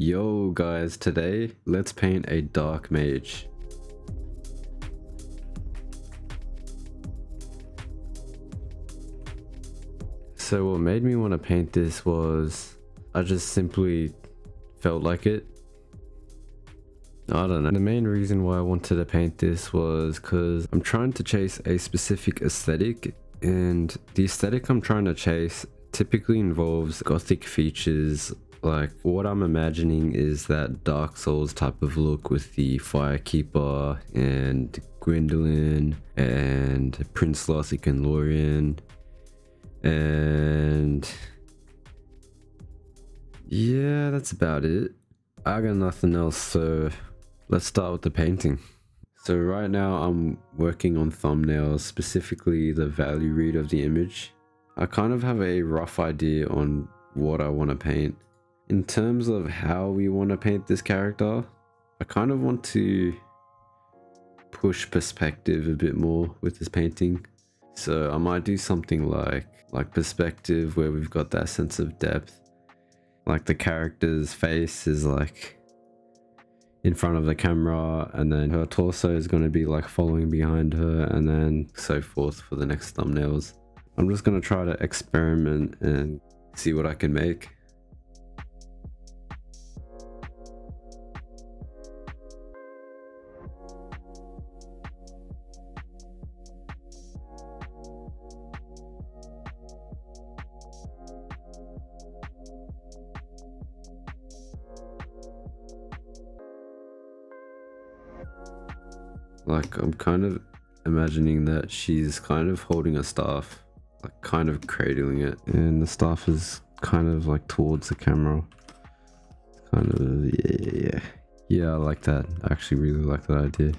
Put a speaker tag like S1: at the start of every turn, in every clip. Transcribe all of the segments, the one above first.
S1: Yo guys, today let's paint a dark mage. So what made me want to paint this was I just simply felt like it. I don't know. The main reason why I wanted to paint this was because I'm trying to chase a specific aesthetic, and the aesthetic I'm trying to chase typically involves gothic features. Like what I'm imagining is that Dark Souls type of look with the Firekeeper and Gwendolyn and Prince Lothric and Lorien, and yeah, that's about it. I got nothing else, so let's start with the painting. So right now I'm working on thumbnails, specifically the value read of the image. I kind of have a rough idea on what I want to paint. In terms of how we want to paint this character, I kind of want to push perspective a bit more with this painting. So I might do something like perspective, where we've got that sense of depth. Like the character's face is like in front of the camera, and then her torso is going to be like following behind her, and then so forth for the next thumbnails. I'm just going to try to experiment and see what I can make. Like I'm kind of imagining that she's kind of holding a staff, like kind of cradling it, and the staff is kind of like towards the camera. Kind of, yeah, I like that. I actually really like that idea.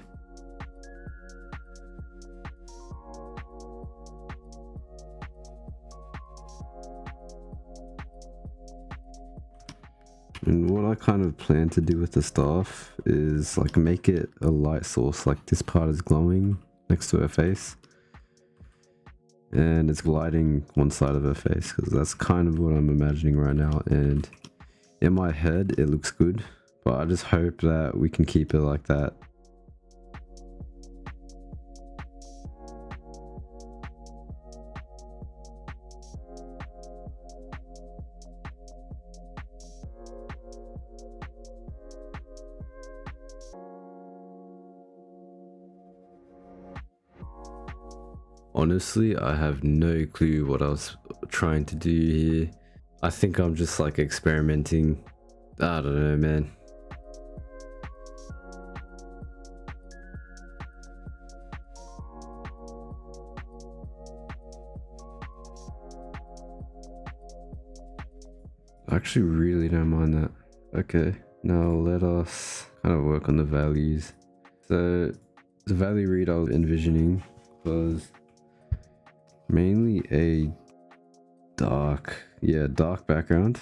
S1: And what I kind of plan to do with the staff is like make it a light source. Like this part is glowing next to her face, and it's lighting one side of her face, because that's kind of what I'm imagining right now. And in my head it looks good, but I just hope that we can keep it like that. Honestly, I have no clue what I was trying to do here. I think I'm just like experimenting. I don't know, man. I actually really don't mind that. Okay, now let us kind of work on the values. So the value read I was envisioning was mainly a dark background,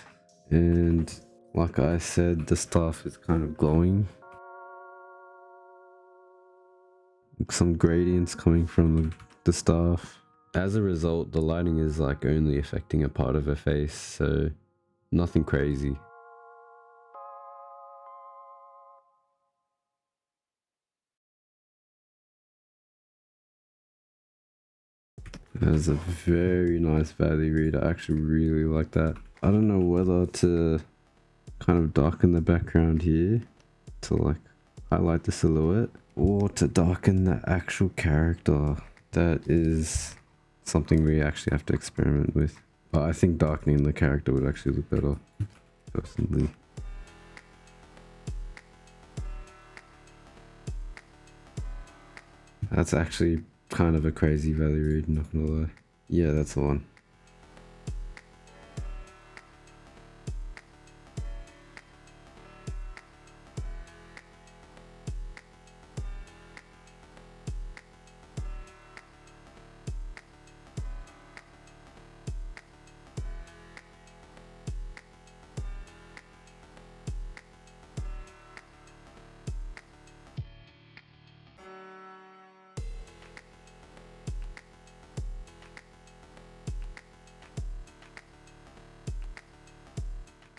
S1: and like I said, the stuff is kind of glowing, some gradients coming from the staff. As a result, the lighting is like only affecting a part of her face, so nothing crazy. That is a very nice value read. I actually really like that. I don't know whether to kind of darken the background here to like highlight the silhouette, or to darken the actual character. That is something we actually have to experiment with. But I think darkening the character would actually look better, personally. That's actually kind of a crazy value read, not gonna lie. Yeah, that's the one.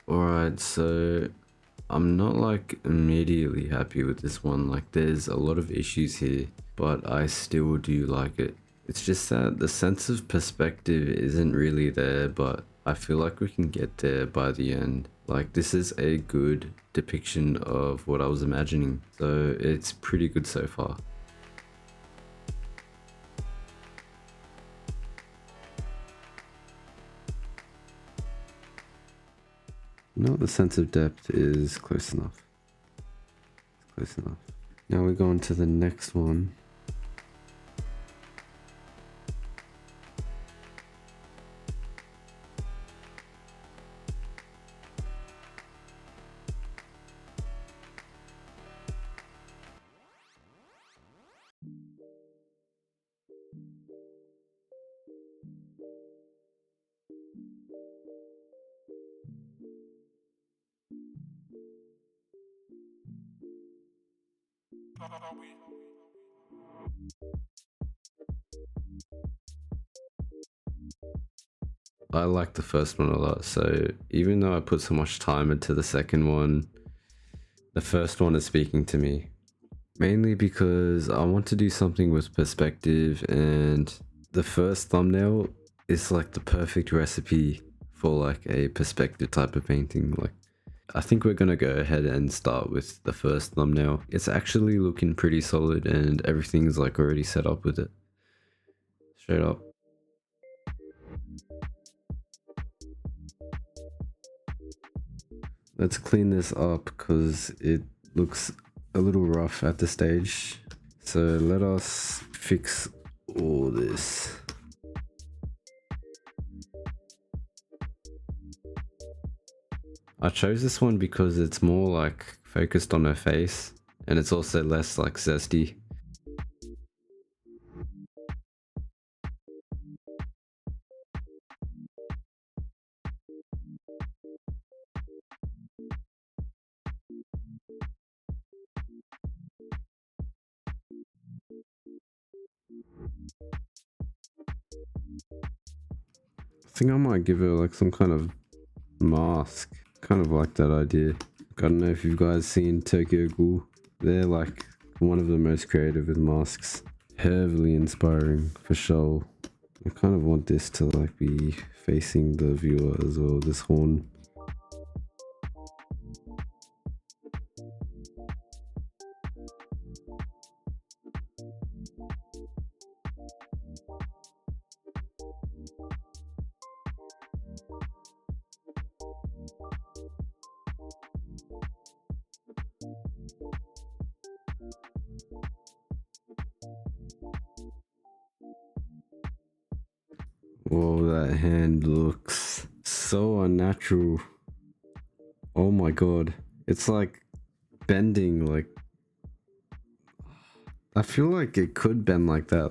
S1: Alright, so I'm not like immediately happy with this one. Like there's a lot of issues here, but I still do like it. It's just that the sense of perspective isn't really there, but I feel like we can get there by the end. Like this is a good depiction of what I was imagining, so it's pretty good so far. No, the sense of depth is close enough. It's close enough. Now we go on to the next one. I like the first one a lot, so even though I put so much time into the second one, the first one is speaking to me. Mainly because I want to do something with perspective, and the first thumbnail is like the perfect recipe for like a perspective type of painting. Like I think we're gonna go ahead and start with the first thumbnail. It's actually looking pretty solid and everything's like already set up with it. Straight up. Let's clean this up because it looks a little rough at this stage. So let us fix all this. I chose this one because it's more like focused on her face and it's also less like zesty. I think I might give her like some kind of mask. Kind of like that idea. I don't know if you guys seen Tokyo Ghoul. They're like one of the most creative with masks. Heavily inspiring for sure. I kind of want this to like be facing the viewer as well, this horn. Whoa, that hand looks so unnatural. Oh my god. It's like bending, like I feel like it could bend like that.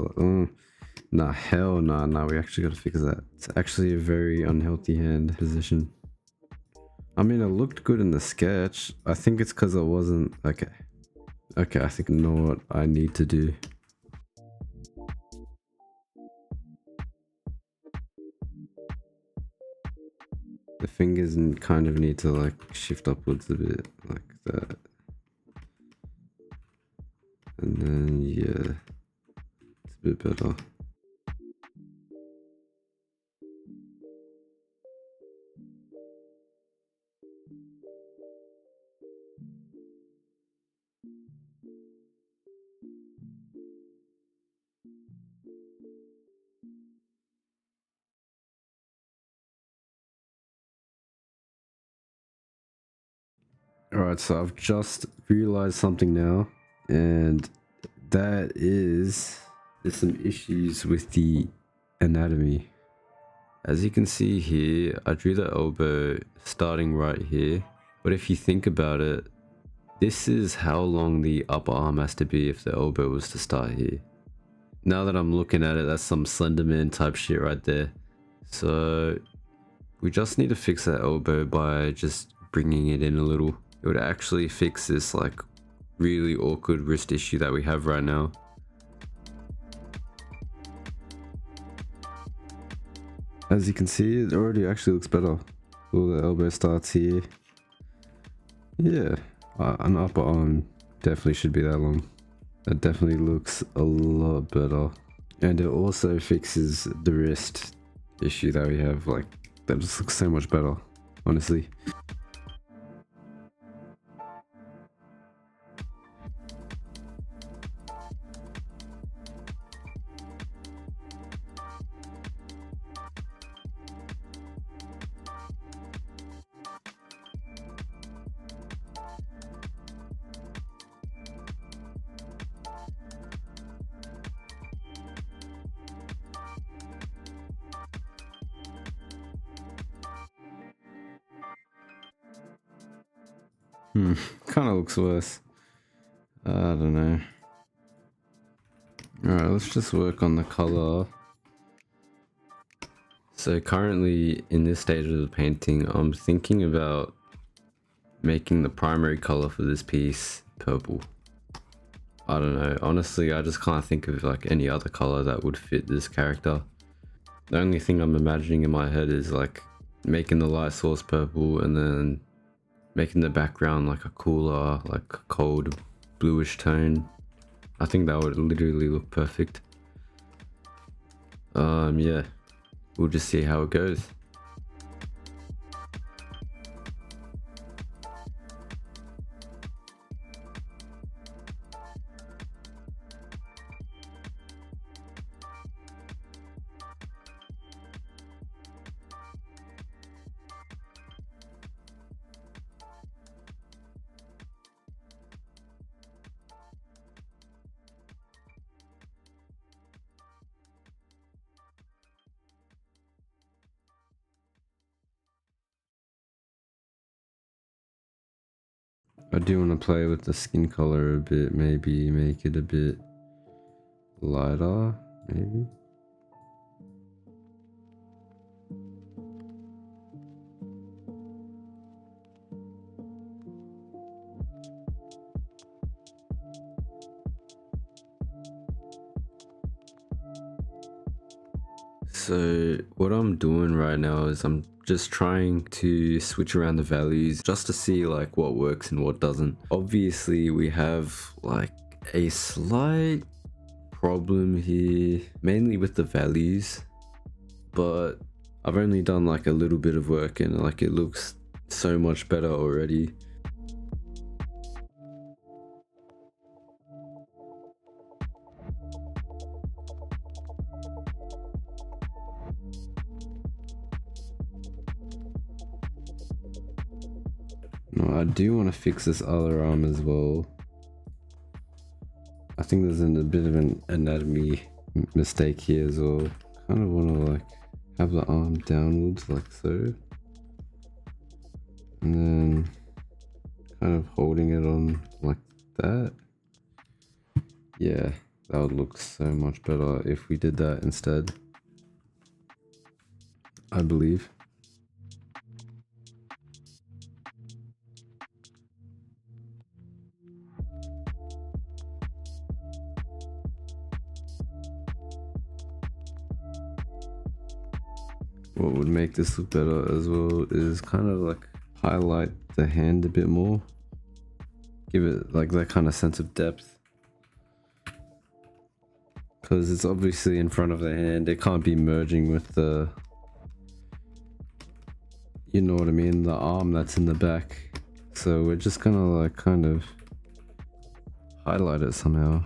S1: Nah, hell nah, nah, we actually gotta fix that. It's actually a very unhealthy hand position. I mean, it looked good in the sketch. I think it's because I wasn't... Okay. Okay, I think I know what I need to do. The fingers kind of need to like shift upwards a bit, like that. And then, yeah, it's a bit better. Alright, so I've just realized something now, and that is there's some issues with the anatomy. As you can see here, I drew the elbow starting right here, but if you think about it, this is how long the upper arm has to be if the elbow was to start here. Now that I'm looking at it, that's some Slenderman type shit right there. So we just need to fix that elbow by just bringing it in a little. It would actually fix this like really awkward wrist issue that we have right now. As you can see, it already actually looks better. Well, the elbow starts here. Yeah, an upper arm definitely should be that long. That definitely looks a lot better. And it also fixes the wrist issue that we have. Like, that just looks so much better, honestly. Kind of looks worse. I don't know. Alright, let's just work on the color. So currently in this stage of the painting, I'm thinking about making the primary color for this piece purple. I don't know, honestly I just can't think of like any other color that would fit this character. The only thing I'm imagining in my head is like making the light source purple and then making the background like a cooler, like cold bluish tone. I think that would literally look perfect. Yeah, we'll just see how it goes. I do want to play with the skin color a bit, maybe make it a bit lighter, maybe. So what I'm doing right now is I'm just trying to switch around the values just to see like what works and what doesn't. Obviously we have like a slight problem here, mainly with the values, but I've only done like a little bit of work and like it looks so much better already. No, I do want to fix this other arm as well. I think there's a bit of an anatomy mistake here as well. Kind of want to like have the arm downwards like so. And then kind of holding it on like that. Yeah, that would look so much better if we did that instead, I believe. What would make this look better as well is kind of like highlight the hand a bit more. Give it like that kind of sense of depth. Because it's obviously in front of the hand, it can't be merging with the, you know what I mean, the arm that's in the back. So we're just gonna like kind of highlight it somehow.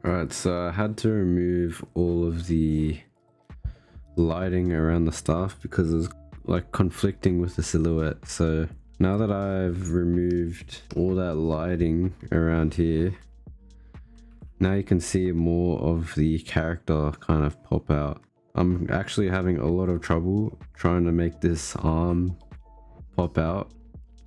S1: Alright, so I had to remove all of the lighting around the staff because it was like conflicting with the silhouette. So now that I've removed all that lighting around here, now you can see more of the character kind of pop out. I'm actually having a lot of trouble trying to make this arm pop out.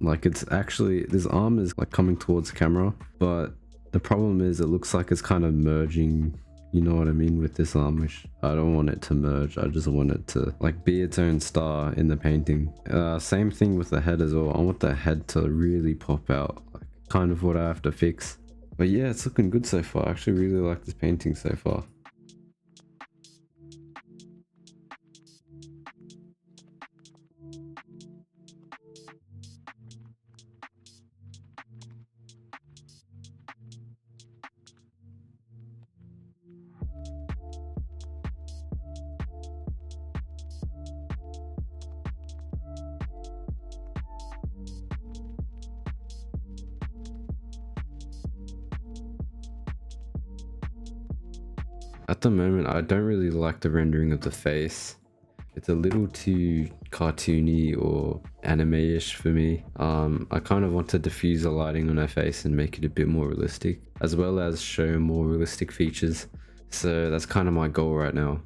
S1: Like it's actually, this arm is like coming towards the camera, but the problem is it looks like it's kind of merging, you know what I mean, with this arm, which I don't want it to merge. I just want it to like be its own star in the painting. Same thing with the head as well. I want the head to really pop out, like kind of what I have to fix. But yeah, it's looking good so far. I actually really like this painting so far. At the moment, I don't really like the rendering of the face. It's a little too cartoony or anime-ish for me. I kind of want to diffuse the lighting on her face and make it a bit more realistic, as well as show more realistic features. So that's kind of my goal right now.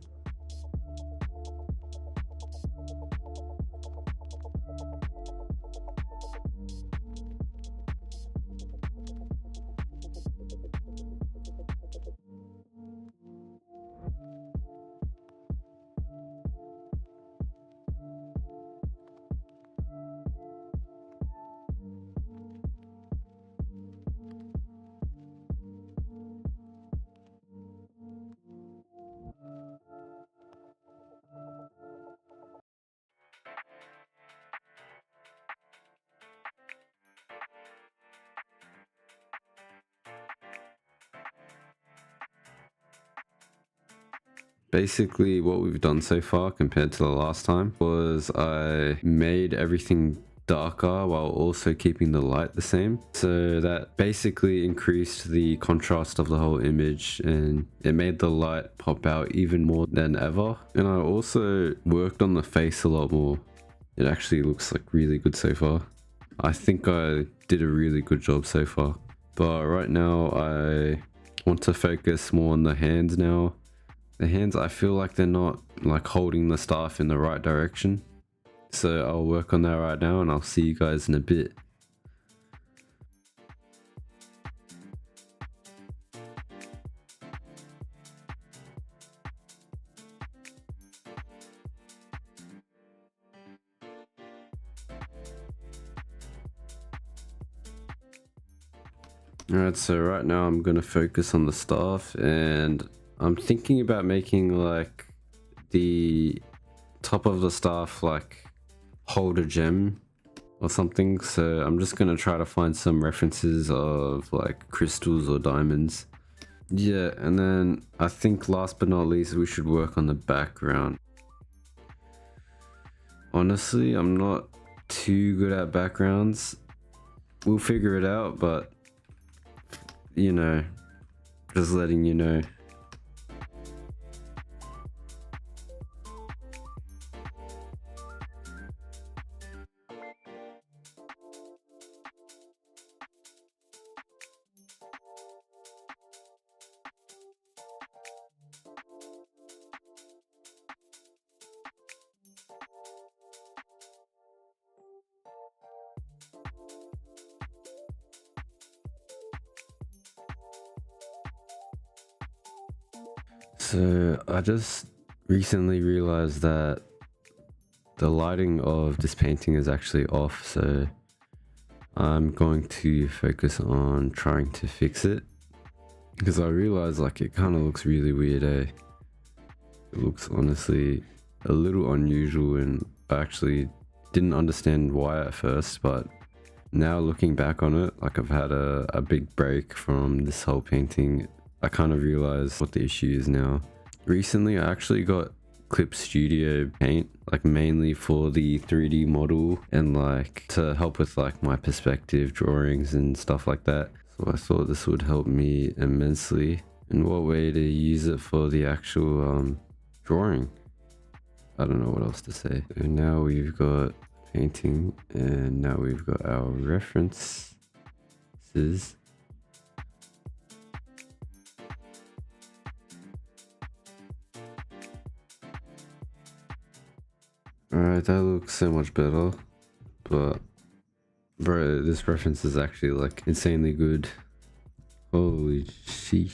S1: Basically, what we've done so far compared to the last time was I made everything darker while also keeping the light the same. So that basically increased the contrast of the whole image and it made the light pop out even more than ever. And I also worked on the face a lot more. It actually looks like really good so far. I think I did a really good job so far. But right now I want to focus more on the hands now. The hands, I feel like they're not like holding the staff in the right direction. So I'll work on that right now and I'll see you guys in a bit. Alright, so right now I'm gonna focus on the staff and I'm thinking about making like the top of the staff like hold a gem or something. So I'm just gonna try to find some references of like crystals or diamonds. Yeah, and then I think last but not least we should work on the background. Honestly, I'm not too good at backgrounds. We'll figure it out, but you know, just letting you know. So I just recently realized that the lighting of this painting is actually off, so I'm going to focus on trying to fix it because I realized like it kind of looks really weird, eh? It looks honestly a little unusual and I actually didn't understand why at first, but now looking back on it, like I've had a big break from this whole painting. I kind of realized what the issue is now. Recently, I actually got Clip Studio Paint, like mainly for the 3D model and like to help with like my perspective drawings and stuff like that. So I thought this would help me immensely. And what way to use it for the actual drawing? I don't know what else to say. And now we've got painting and now we've got our references. Alright, that looks so much better, but Bro, this reference is actually like insanely good. Holy sheesh.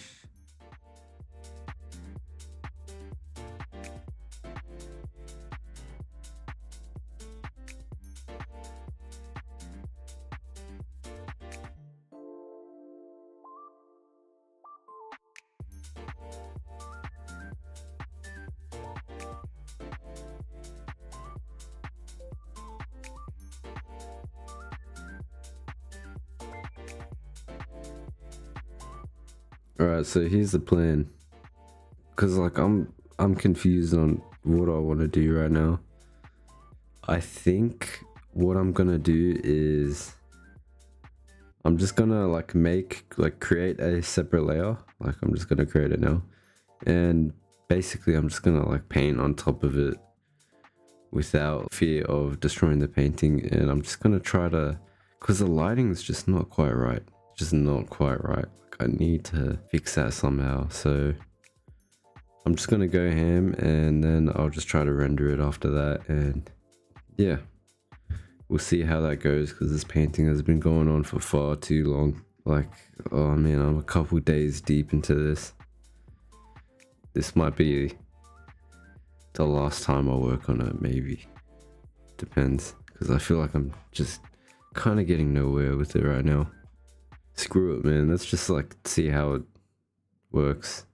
S1: Alright, so here's the plan. Cause like I'm confused on what I want to do right now. I think what I'm gonna do is I'm just gonna create a separate layer. Like I'm just gonna create it now. And basically I'm just gonna like paint on top of it without fear of destroying the painting. And I'm just gonna try to, cause the lighting is just not quite right. Just not quite right. Like I need to fix that somehow. So I'm just gonna go ham and then I'll just try to render it after that. And yeah, we'll see how that goes, because this painting has been going on for far too long. Like, oh man, I'm a couple days deep into this. This might be the last time I work on it, maybe. Depends, because I feel like I'm just kind of getting nowhere with it right now. Screw it, man. Let's just like see how it works.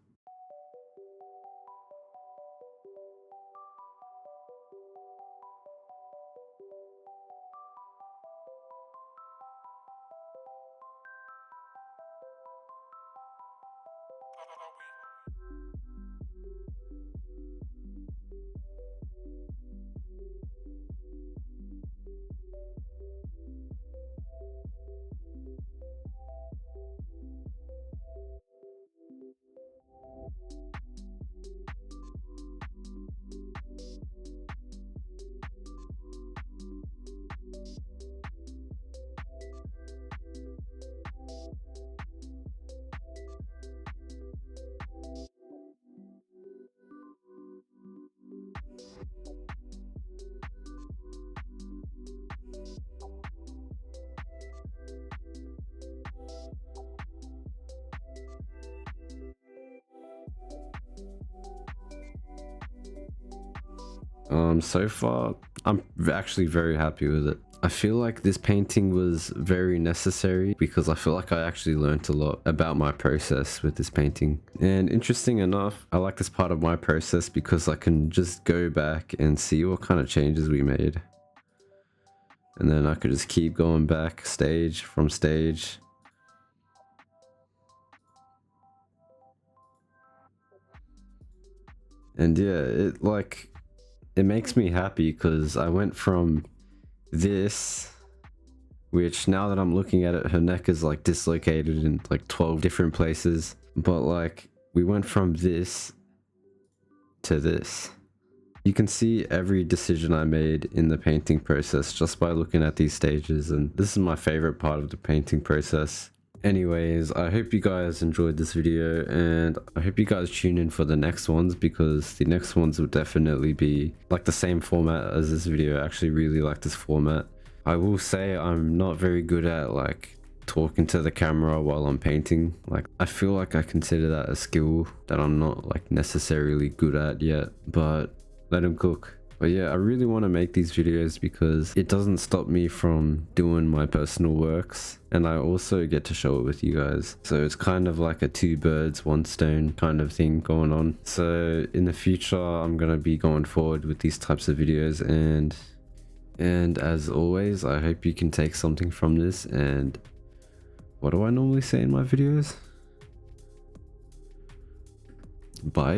S1: So far, I'm actually very happy with it. I feel like this painting was very necessary because I feel like I actually learned a lot about my process with this painting. And interesting enough, I like this part of my process because I can just go back and see what kind of changes we made. And then I could just keep going back stage from stage. And yeah, it makes me happy because I went from this, which now that I'm looking at it, her neck is like dislocated in like 12 different places. But like we went from this to this. You can see every decision I made in the painting process just by looking at these stages, and this is my favorite part of the painting process. Anyways, I hope you guys enjoyed this video, and I hope you guys tune in for the next ones, because the next ones will definitely be like the same format as this video. I actually really like this format. I will say I'm not very good at like talking to the camera while I'm painting. Like I feel like I consider that a skill that I'm not like necessarily good at yet, but let him cook. But yeah, I really want to make these videos because it doesn't stop me from doing my personal works, and I also get to show it with you guys. So it's kind of like a two birds, one stone kind of thing going on. So in the future, I'm going to be going forward with these types of videos, and as always, I hope you can take something from this. And what do I normally say in my videos? Bye.